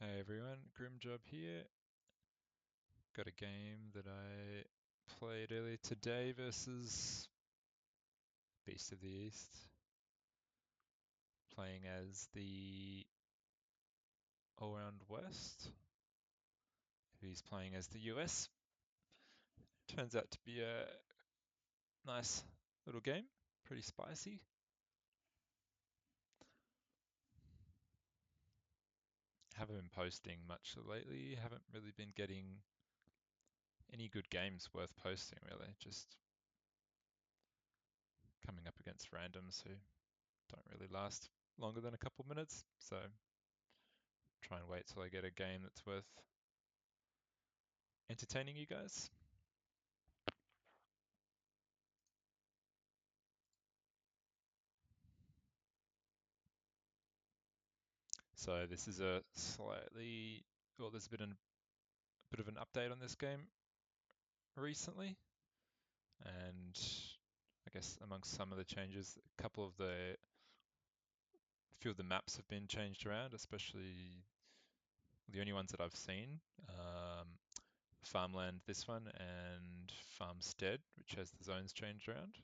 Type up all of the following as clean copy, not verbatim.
Hey everyone, Grimjob here. Got a game that I played earlier today versus Beast of the East, playing as the All-Round West, who's playing as the US. Turns out to be a nice little game, pretty spicy. Haven't been posting much lately, haven't really been getting any good games worth posting really, just coming up against randoms who don't really last longer than a couple minutes, so try and wait till I get a game that's worth entertaining you guys. So this is a slightly, well, there's bit of an update on this game recently, and I guess amongst some of the changes, a few of the maps have been changed around, especially the only ones that I've seen. Farmland, this one, and Farmstead, which has the zones changed around.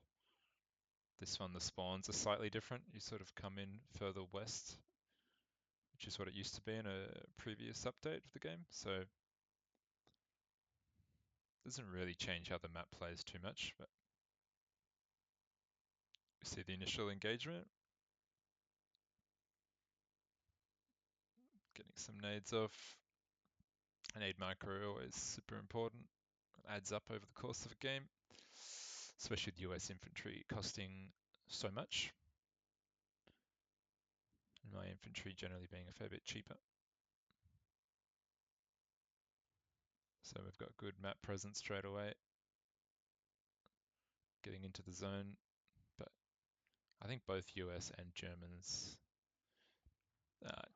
This one, the spawns are slightly different. You sort of come in further west, which is what it used to be in a previous update of the game. So doesn't really change how the map plays too much, but you see the initial engagement. Getting some nades off. A nade micro always super important. It adds up over the course of a game, especially with US infantry costing so much. And my infantry generally being a fair bit cheaper. So we've got good map presence straight away. Getting into the zone, but I think both US and Germans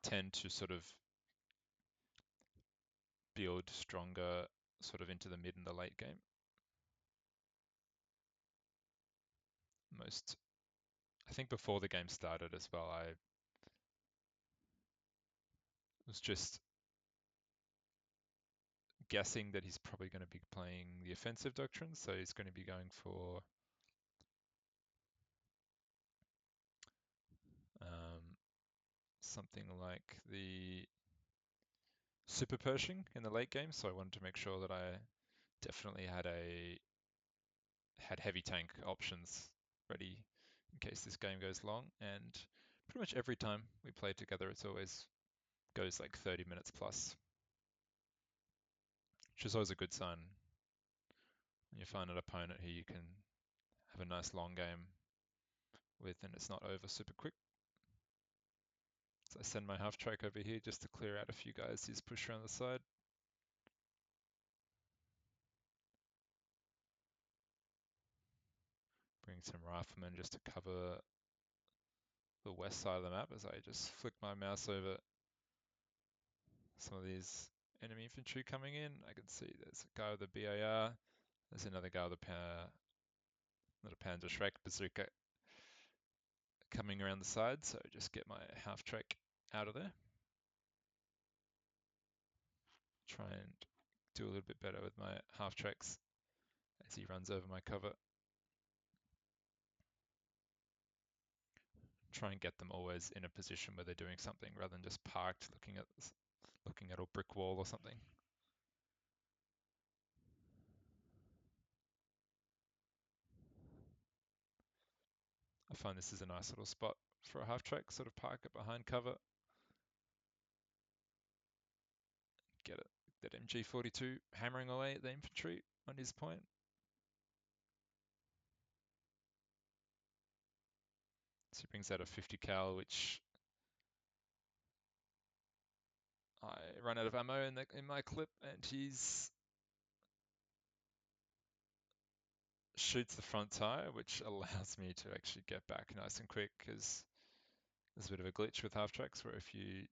tend to sort of build stronger sort of into the mid and the late game. I think before the game started as well, I was just guessing that he's probably going to be playing the offensive doctrine, so he's going to be going for um, something like the super Pershing in the late game. So I wanted to make sure that I definitely had heavy tank options ready in case this game goes long. And pretty much every time we play together, it's always goes like 30 minutes plus, which is always a good sign when you find an opponent who you can have a nice long game with and it's not over super quick. So I send my half track over here just to clear out a few guys who's pushed around the side. Bring some riflemen just to cover the west side of the map as I just flick my mouse over some of these enemy infantry coming in. I can see there's a guy with a BAR. There's another guy with not a Panzer Shrek, bazooka coming around the side. So just get my half track out of there. Try and do a little bit better with my half tracks as he runs over my cover. Try and get them always in a position where they're doing something rather than just parked looking at a brick wall or something. I find this is a nice little spot for a half track, sort of park it behind cover. Get it, that MG42 hammering away at the infantry on his point. So he brings out a 50 cal, which I run out of ammo in my clip, and he's shoots the front tire, which allows me to actually get back nice and quick because there's a bit of a glitch with half tracks where if you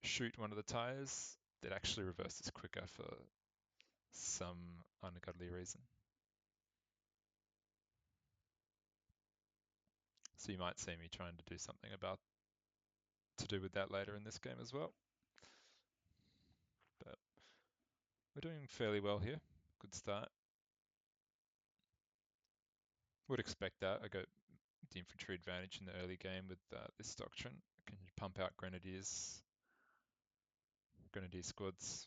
shoot one of the tires, it actually reverses quicker for some ungodly reason. So you might see me trying to do something to do with that later in this game as well. We're doing fairly well here. Good start. Would expect that. I got the infantry advantage in the early game with this doctrine. Can you pump out grenadier squads?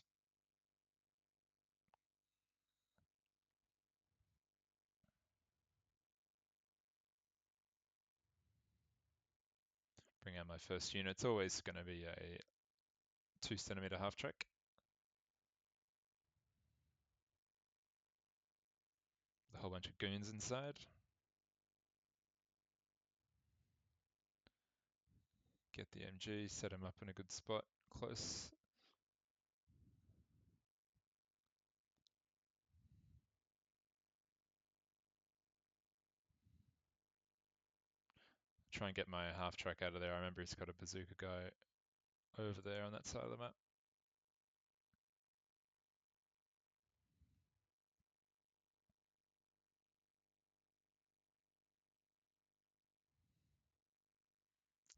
Bring out my first unit. It's always going to be a 2 centimeter half track. With a whole bunch of goons inside. Get the MG, set him up in a good spot, close. Try and get my half track out of there. I remember he's got a bazooka guy over there on that side of the map.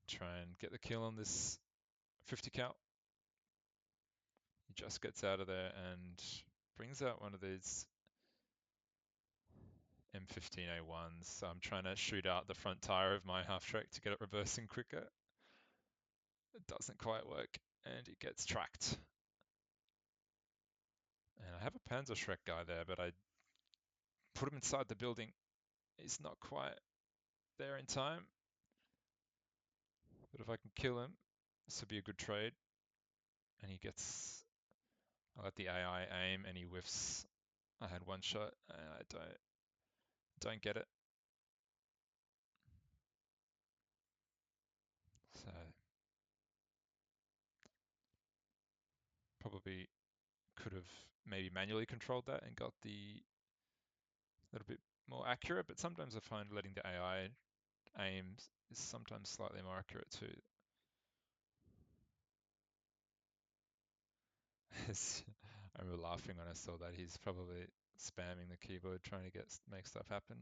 Try and get the kill on this 50 cal. He just gets out of there and brings out one of these M15A1s. So I'm trying to shoot out the front tire of my half track to get it reversing quicker. It doesn't quite work and it gets tracked. And I have a Panzerschreck guy there, but I put him inside the building. He's not quite there in time. But if I can kill him, this would be a good trade. And I let the AI aim and he whiffs. I had one shot and I don't get it. So probably could have maybe manually controlled that and got the little bit more accurate, but sometimes I find letting the AI aim is sometimes slightly more accurate too. I remember laughing when I saw that. He's probably spamming the keyboard trying to make stuff happen,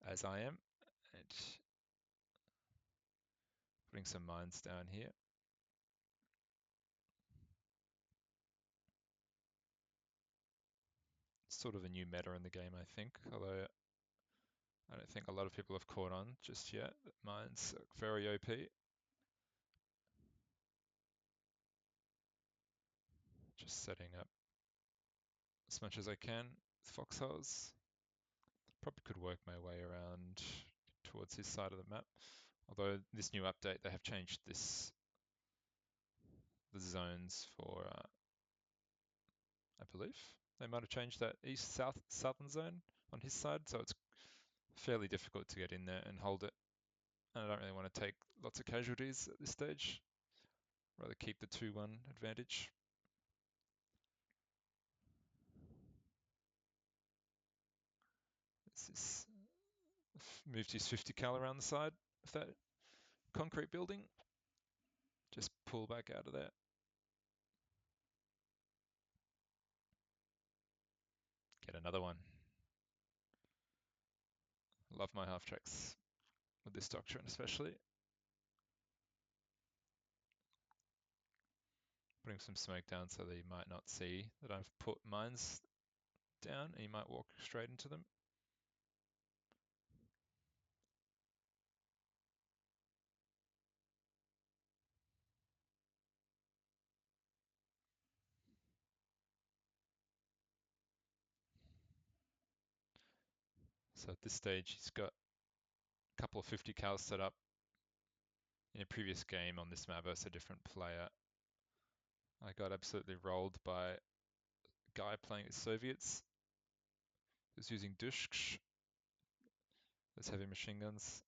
as I am. And putting some mines down here. Sort of a new meta in the game, I think, although I don't think a lot of people have caught on just yet. Mines are very OP. Just setting up as much as I can with foxholes. Probably could work my way around towards his side of the map. Although this new update, they have changed the zones for, I believe. They might have changed that southern zone on his side, so it's fairly difficult to get in there and hold it. And I don't really want to take lots of casualties at this stage. Rather keep the 2-1 advantage. This is moved his 50 cal around the side of that concrete building. Just pull back out of there. Get another one. Love my half tracks with this doctrine especially. Putting some smoke down so that he might not see that I've put mines down and he might walk straight into them. So at this stage he's got a couple of 50 cals set up. In a previous game on this map versus a different player, I got absolutely rolled by a guy playing with Soviets. He was using Dushk, those heavy machine guns.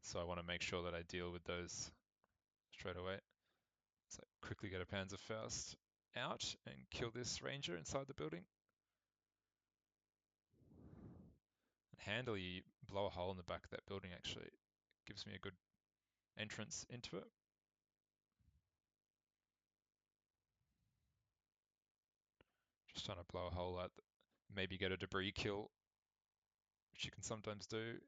So I want to make sure that I deal with those straight away. So quickly get a Panzerfaust out and kill this ranger inside the building. And handily blow a hole in the back of that building actually. Gives me a good entrance into it. Just trying to blow a hole out, maybe get a debris kill, which you can sometimes do.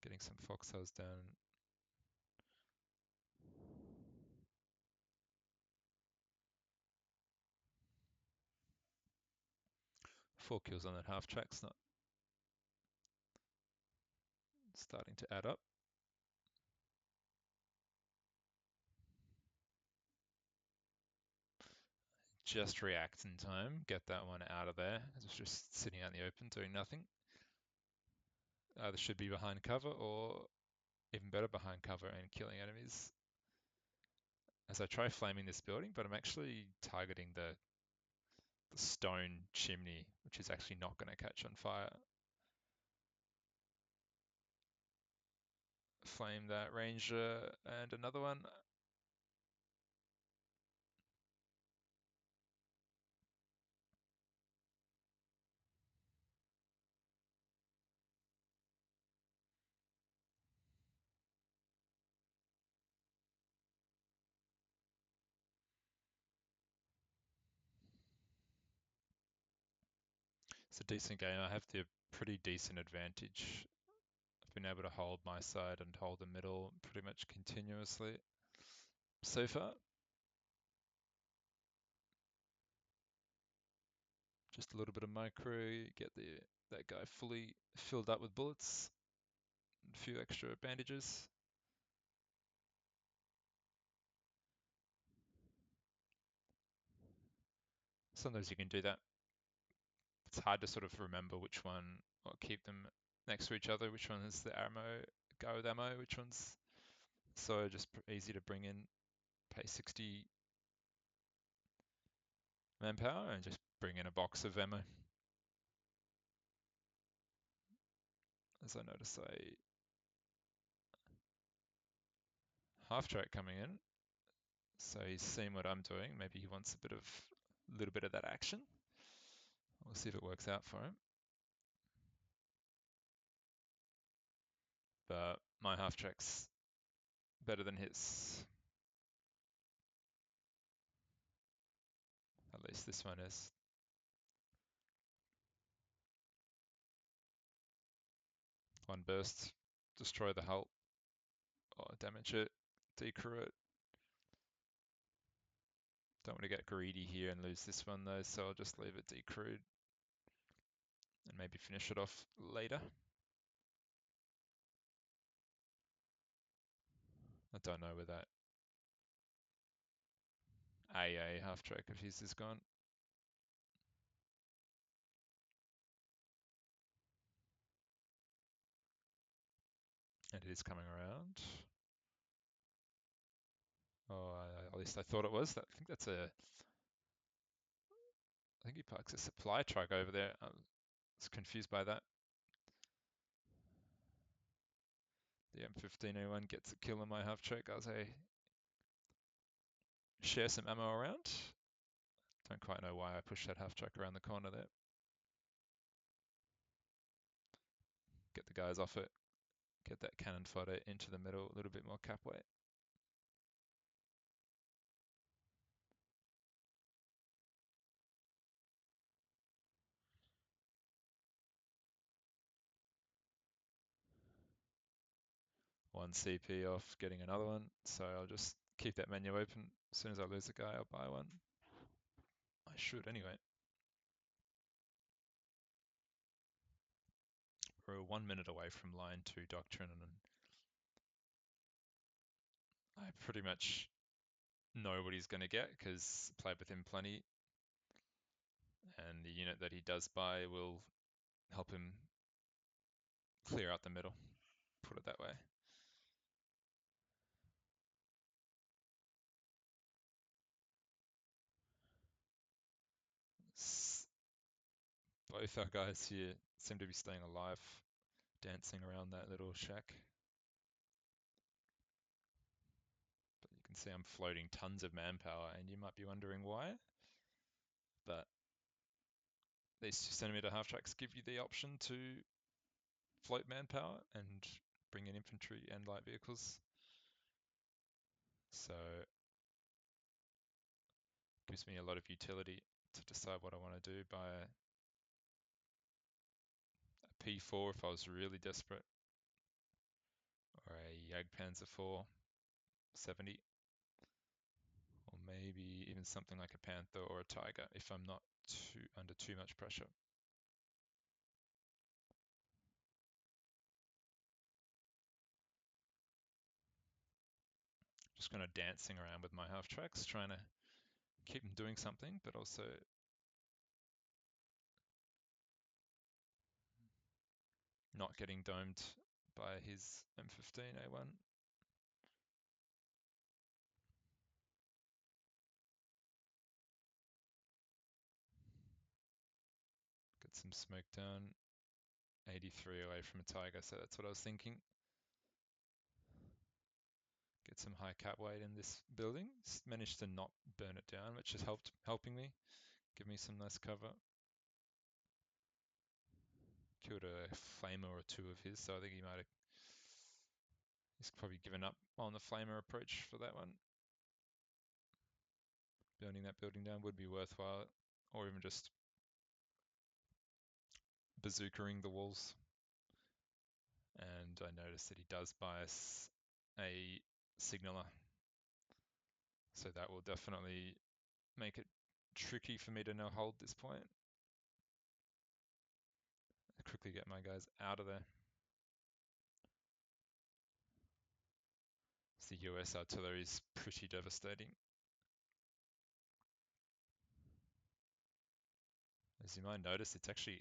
Getting some foxholes down. 4 kills on that half track's not starting to add up. Just react in time, get that one out of there. It's just sitting out in the open doing nothing. Either should be behind cover or even better behind cover and killing enemies. As I try flaming this building, but I'm actually targeting the stone chimney, which is actually not going to catch on fire. Flame that ranger and another one. It's a decent game. I have the pretty decent advantage. I've been able to hold my side and hold the middle pretty much continuously so far. Just a little bit of micro, get that guy fully filled up with bullets, a few extra bandages. Sometimes you can do that. It's hard to sort of remember which one, or keep them next to each other, which one is the ammo, guy with ammo, which one's so just easy to bring in, pay 60 manpower and just bring in a box of ammo. As I notice a half track coming in, so he's seen what I'm doing. Maybe he wants a little bit of that action. We'll see if it works out for him. But my half track's better than his. At least this one is. One burst, destroy the hull, or damage it, decrew it. Don't want to get greedy here and lose this one though, so I'll just leave it decrewed and maybe finish it off later. I don't know where that AA half track of his is gone. And it is coming around. Oh, at least I thought it was. I think that's a. I think he parks a supply truck over there. I was confused by that. The M15A1 gets a kill on my half track as I share some ammo around. Don't quite know why I pushed that half track around the corner there. Get the guys off it. Get that cannon fodder into the middle, a little bit more cap weight. One CP off getting another one, so I'll just keep that menu open. As soon as I lose a guy, I'll buy one. I should anyway. We're 1 minute away from line 2 doctrine, and I pretty much know what he's going to get because I played with him plenty, and the unit that he does buy will help him clear out the middle, put it that way. Both our guys here seem to be staying alive, dancing around that little shack. But you can see I'm floating tons of manpower, and you might be wondering why. But these 2 centimeter half tracks give you the option to float manpower and bring in infantry and light vehicles. So it gives me a lot of utility to decide what I want to do by a P4 if I was really desperate, or a Jagdpanzer 4 70, or maybe even something like a Panther or a Tiger if I'm not under too much pressure. Just kind of dancing around with my half tracks, trying to keep them doing something, but also not getting domed by his M15A1. Get some smoke down. 83 away from a tiger, so that's what I was thinking. Get some high cap weight in this building. Managed to not burn it down, which has helping me, give me some nice cover. Killed a flamer or two of his, so I think he's probably given up on the flamer approach for that one. Burning that building down would be worthwhile, or even just bazookaing the walls. And I noticed that he does bias a signaler, so that will definitely make it tricky for me to now hold this point. I quickly get my guys out of there. The US artillery is pretty devastating. As you might notice, it's actually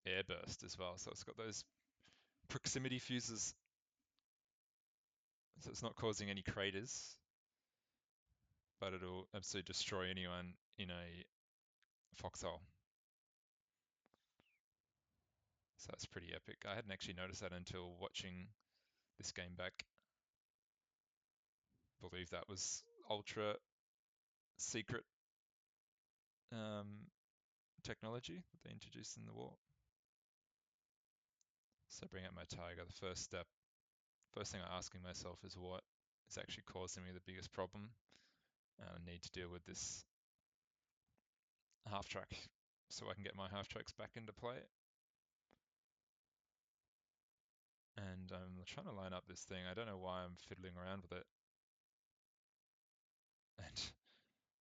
airburst as well, so it's got those proximity fuses, so it's not causing any craters, but it'll absolutely destroy anyone in a foxhole. So that's pretty epic. I hadn't actually noticed that until watching this game back. I believe that was ultra secret technology that they introduced in the war. So bring out my tiger. The first thing I'm asking myself is what is actually causing me the biggest problem. I need to deal with this half track so I can get my half tracks back into play. And I'm trying to line up this thing. I don't know why I'm fiddling around with it. And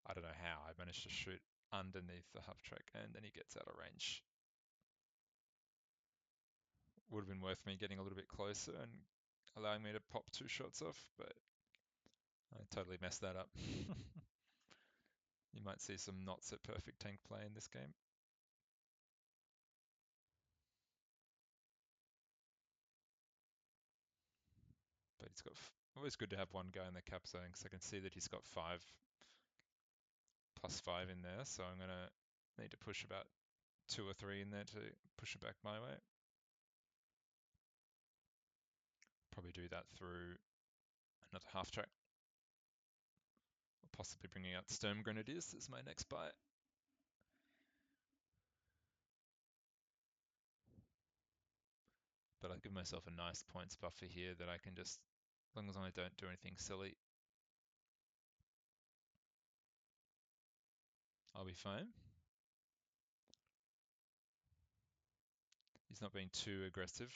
I don't know how I managed to shoot underneath the half track and then he gets out of range. Would have been worth me getting a little bit closer and allowing me to pop 2 shots off, but I totally messed that up. You might see some not so perfect tank play in this game. But he's got always good to have one guy in the cap zone because I can see that he's got 5 plus 5 in there, so I'm gonna need to push about 2 or 3 in there to push it back my way. Probably do that through another half track. Or possibly bringing out Sturm Grenadiers as my next buy. But I'll give myself a nice points buffer here that I can just, as long as I don't do anything silly, I'll be fine. He's not being too aggressive.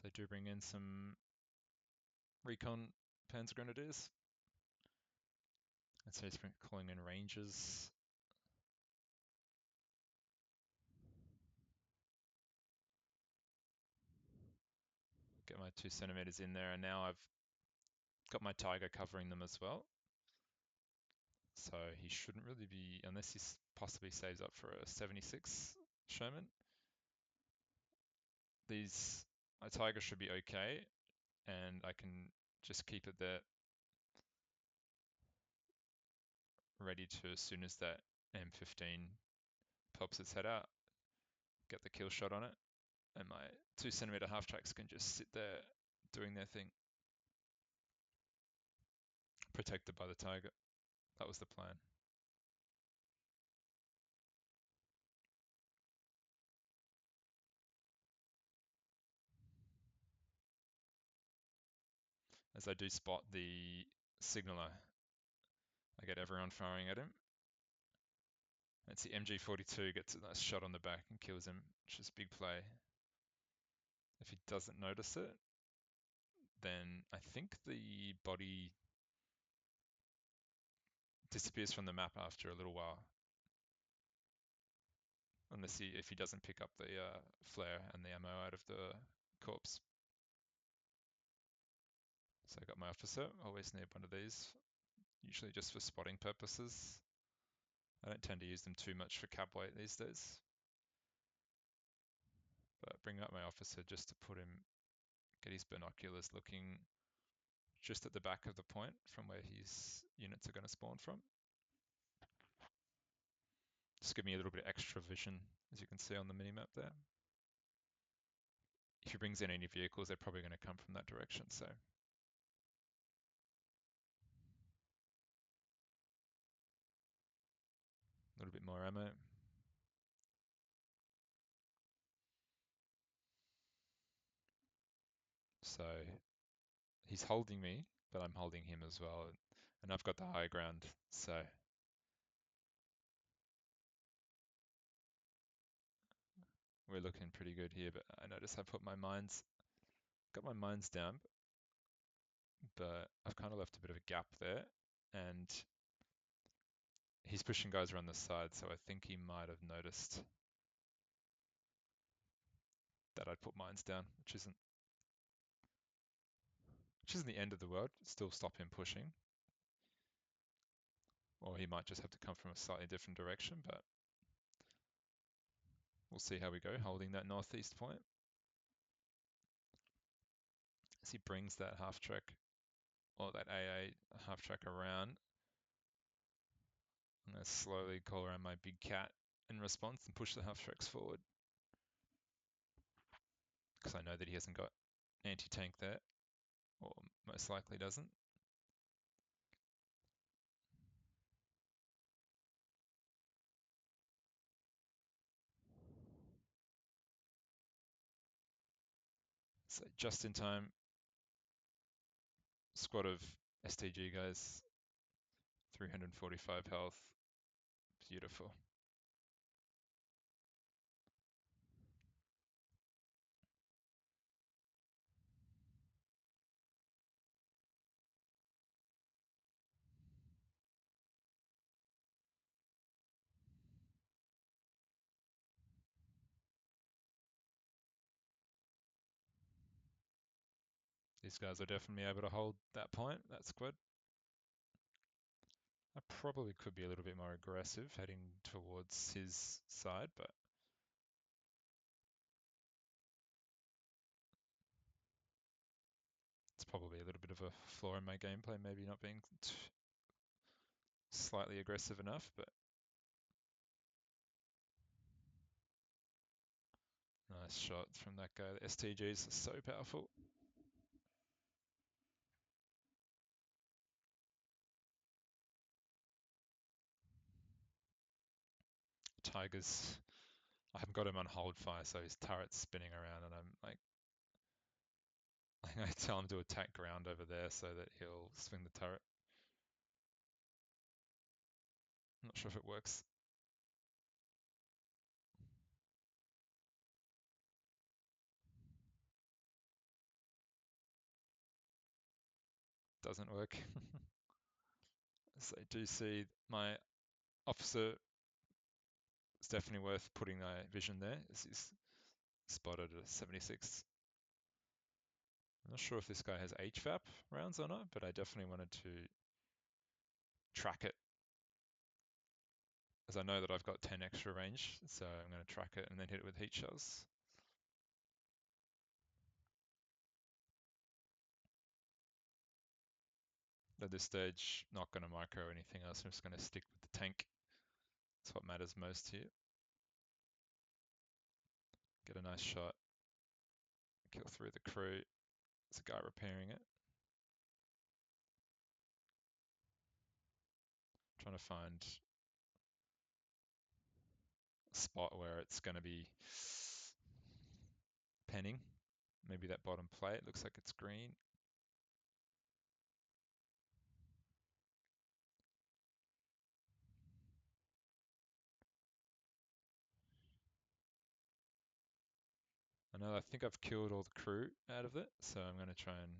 So I do bring in some recon Panzer Grenadiers. And so he's calling in Rangers. Get my 2 centimeters in there, and now I've got my Tiger covering them as well. So he shouldn't really be, unless he possibly saves up for a 76 Sherman. My Tiger should be okay, and I can just keep it there, ready to, as soon as that M15 pops its head out, get the kill shot on it, and my 2 centimeter half tracks can just sit there doing their thing, protected by the Tiger. That was the plan. As I do spot the signaler, I get everyone firing at him. Let's see, MG42 gets a nice shot on the back and kills him, which is big play. If he doesn't notice it, then I think the body disappears from the map after a little while. Unless if he doesn't pick up the flare and the ammo out of the corpse. So I got my officer, always need one of these, usually just for spotting purposes. I don't tend to use them too much for cap weight these days. But bring up my officer just to put him, get his binoculars looking just at the back of the point from where his units are going to spawn from. Just give me a little bit of extra vision, as you can see on the minimap there. If he brings in any vehicles, they're probably going to come from that direction, so. A little bit more ammo. So he's holding me, but I'm holding him as well. And I've got the high ground, so we're looking pretty good here. But I notice I got my mines down, but I've kind of left a bit of a gap there. And he's pushing guys around the side, so I think he might have noticed that I'd put mines down, which isn't the end of the world. Still stop him pushing. Or he might just have to come from a slightly different direction, but we'll see how we go, holding that northeast point. As he brings that half track, or that AA half track around, I'm going to slowly call around my big cat in response and push the half tracks forward. Because I know that he hasn't got anti-tank there, or most likely doesn't. So just in time, squad of STG guys, 345 health, beautiful. These guys are definitely able to hold that point, that squad. I probably could be a little bit more aggressive heading towards his side, but it's probably a little bit of a flaw in my gameplay, maybe not being slightly aggressive enough, but nice shot from that guy. The STGs are so powerful. Tigers, I haven't got him on hold fire, so his turret's spinning around, and I'm like I tell him to attack ground over there so that he'll swing the turret. I'm not sure if it works. Doesn't work. So I do see my officer. It's definitely worth putting my vision there. This is spotted at 76. I'm not sure if this guy has HVAP rounds or not, but I definitely wanted to track it, as I know that I've got 10 extra range, so I'm going to track it and then hit it with heat shells. At this stage, not going to micro anything else, I'm just going to stick with the tank. That's what matters most here. Get a nice shot, kill through the crew. There's a guy repairing it. Trying to find a spot where it's going to be penning. Maybe that bottom plate looks like it's green. know I think I've killed all the crew out of it, so I'm going to try and...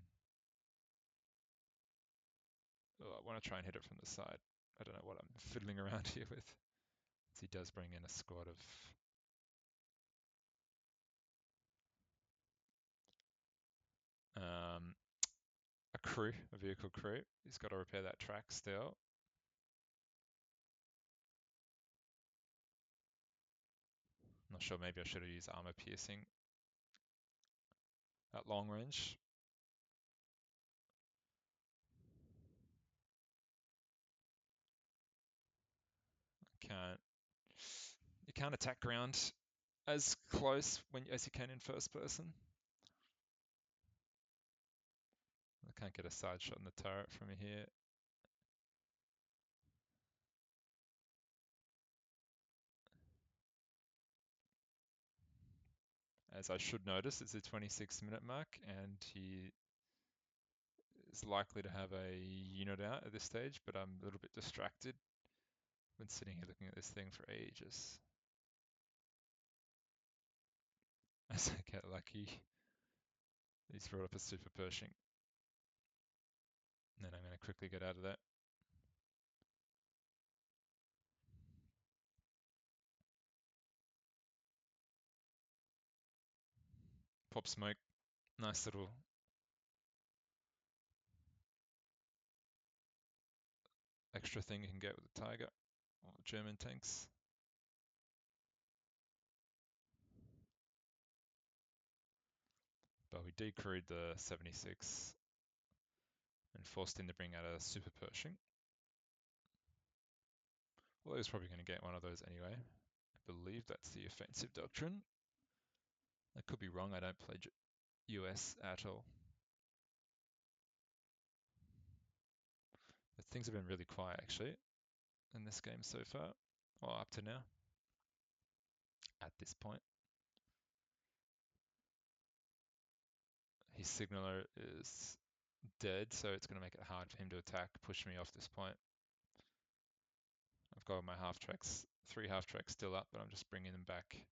Oh, I want to try and hit it from the side. I don't know what I'm fiddling around here with. He does bring in a squad of... a crew, a vehicle crew. He's got to repair that track still. Not sure, maybe I should have used armor piercing at long range. Can't... You can't attack ground as close as you can in first person. I can't get a side shot in the turret from here. As I should notice, it's a 26-minute mark, and he is likely to have a unit out at this stage, but I'm a little bit distracted. Been sitting here looking at this thing for ages. As I get lucky, he's brought up a super Pershing. And then I'm going to quickly get out of that. Pop smoke. Nice little extra thing you can get with the Tiger or German tanks. But we decrewed the 76 and forced him to bring out a super Pershing. Although he's probably going to get one of those anyway. I believe that's the offensive doctrine. I could be wrong, I don't play US at all. But things have been really quiet actually in this game so far, or up to now, at this point. His signaler is dead, so it's going to make it hard for him to attack, push me off this point. I've got my half tracks, 3 half tracks still up, but I'm just bringing them back.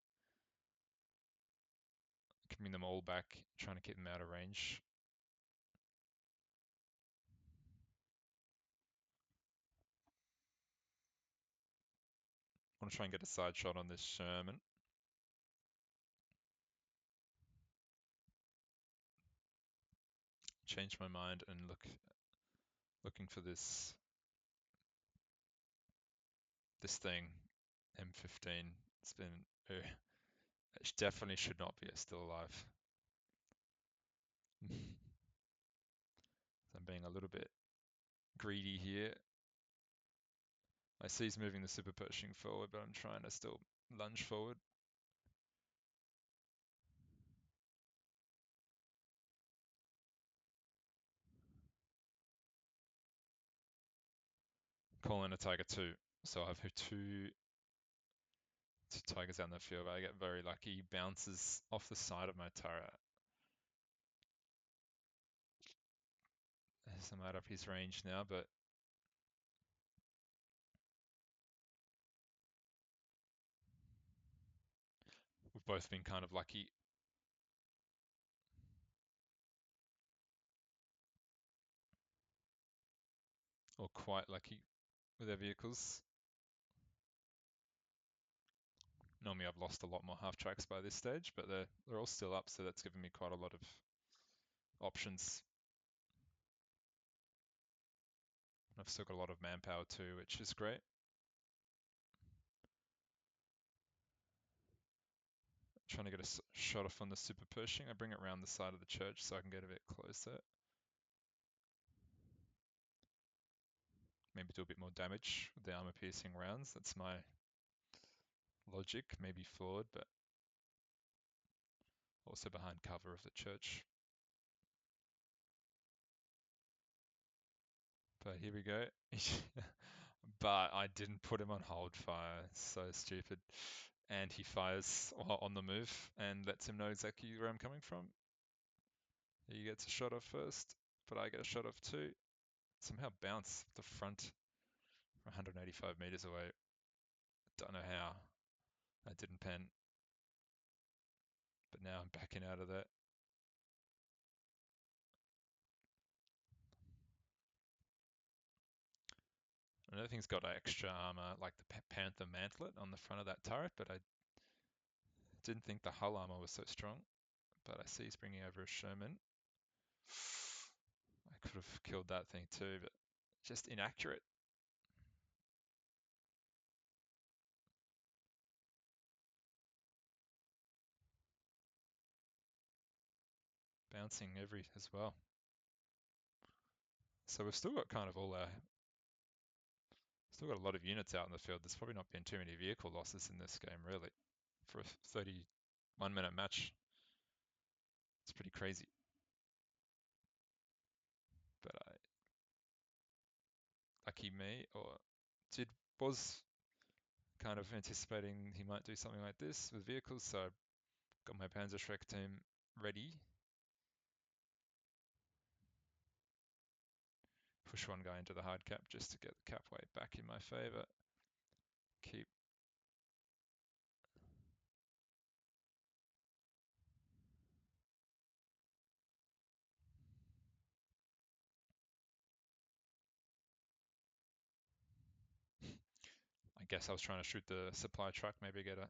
Bringing them all back, trying to keep them out of range. I want to try and get a side shot on this Sherman. Change my mind and looking for this thing, M15. It's been... it definitely should not be still alive. So I'm being a little bit greedy here. I see he's moving the super Pershing forward, but I'm trying to still lunge forward. Call in a Tiger 2. So I have two Tigers out in the field, but I get very lucky. He bounces off the side of my turret. I'm out of his range now, but we've both been kind of lucky. Or quite lucky with our vehicles. Normally I've lost a lot more half tracks by this stage, but they're all still up, so that's given me quite a lot of options. I've still got a lot of manpower too, which is great. Trying to get a shot off on the super Pershing. I bring it around the side of the church so I can get a bit closer. Maybe do a bit more damage with the armor piercing rounds. That's my logic, maybe flawed, but also behind cover of the church. But here we go. But I didn't put him on hold fire. So stupid. And he fires on the move and lets him know exactly where I'm coming from. He gets a shot off first, but I get a shot off too. Somehow bounce the front 185 meters away. Don't know how. I didn't pen. but now I'm backing out of that. Another thing's got extra armor, like the Panther Mantlet on the front of that turret, but I didn't think the hull armor was so strong. But I see he's bringing over a Sherman. I could have killed that thing too, but just inaccurate. Bouncing every as well. So we've still got kind of all our, still got a lot of units out in the field. There's probably not been too many vehicle losses in this game, really. For a 31-minute match, it's pretty crazy. But lucky me, or was kind of anticipating he might do something like this with vehicles, so I got my Panzerschreck team ready. Push one guy into the hard cap just to get the cap weight back in my favor. Keep I guess I was trying to shoot the supply truck, maybe get a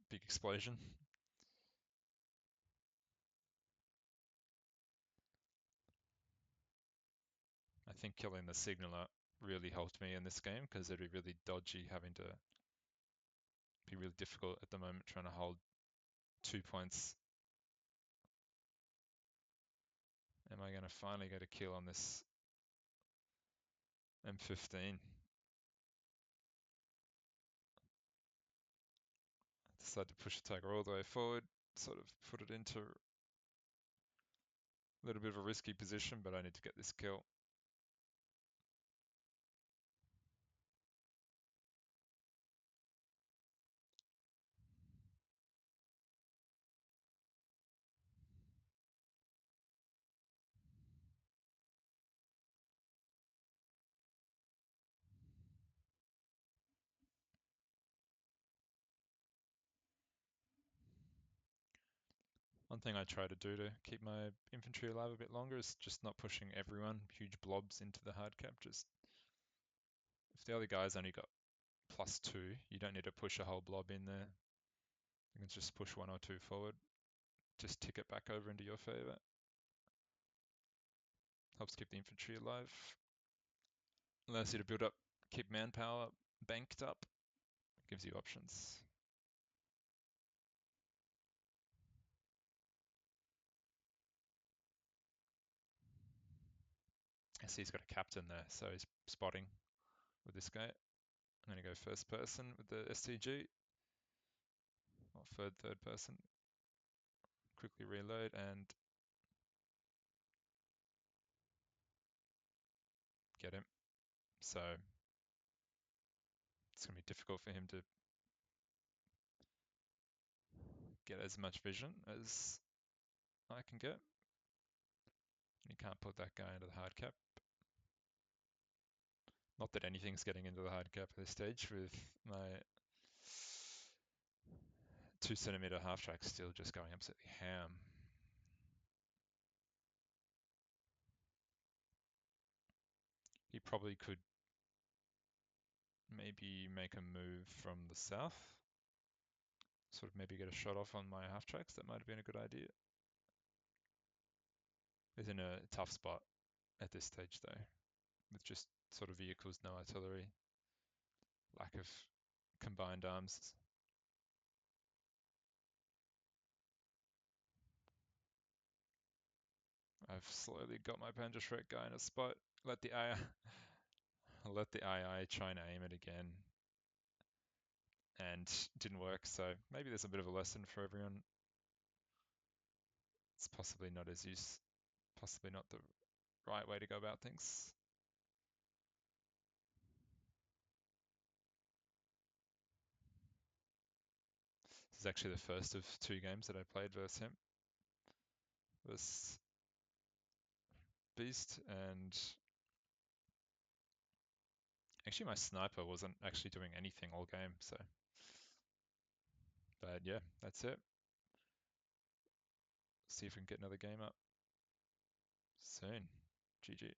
big explosion. I think killing the signaler really helped me in this game because it'd be really dodgy having to be really difficult at the moment trying to hold 2 points. Am I going to finally get a kill on this M15? I decided to push the Tiger all the way forward, sort of put it into a little bit of a risky position, but I need to get this kill. One thing I try to do to keep my infantry alive a bit longer is just not pushing everyone, huge blobs into the hard cap. Just if the other guy's only got +2, you don't need to push a whole blob in there. You can just push 1 or 2 forward, just tick it back over into your favor. Helps keep the infantry alive. Allows you to build up, keep manpower banked up. Gives you options. I see he's got a captain there, so he's spotting with this guy. I'm going to go first person with the STG, or third person. Quickly reload and get him. So it's going to be difficult for him to get as much vision as I can get. You can't put that guy into the hard cap. Not that anything's getting into the hard cap at this stage with my 2 cm half track still just going absolutely ham. He probably could maybe make a move from the south. Sort of maybe get a shot off on my half tracks. That might have been a good idea. He's in a tough spot at this stage though, with just sort of vehicles, no artillery, lack of combined arms. I've slowly got my Panzerschreck guy in a spot. Let the AI, let the AI try and aim it again, and didn't work. So maybe there's a bit of a lesson for everyone. It's possibly not possibly not the right way to go about things. This is actually the first of 2 games that I played versus him. This Beast, and actually my sniper wasn't actually doing anything all game, so But yeah, that's it. See if we can get another game up soon. GG.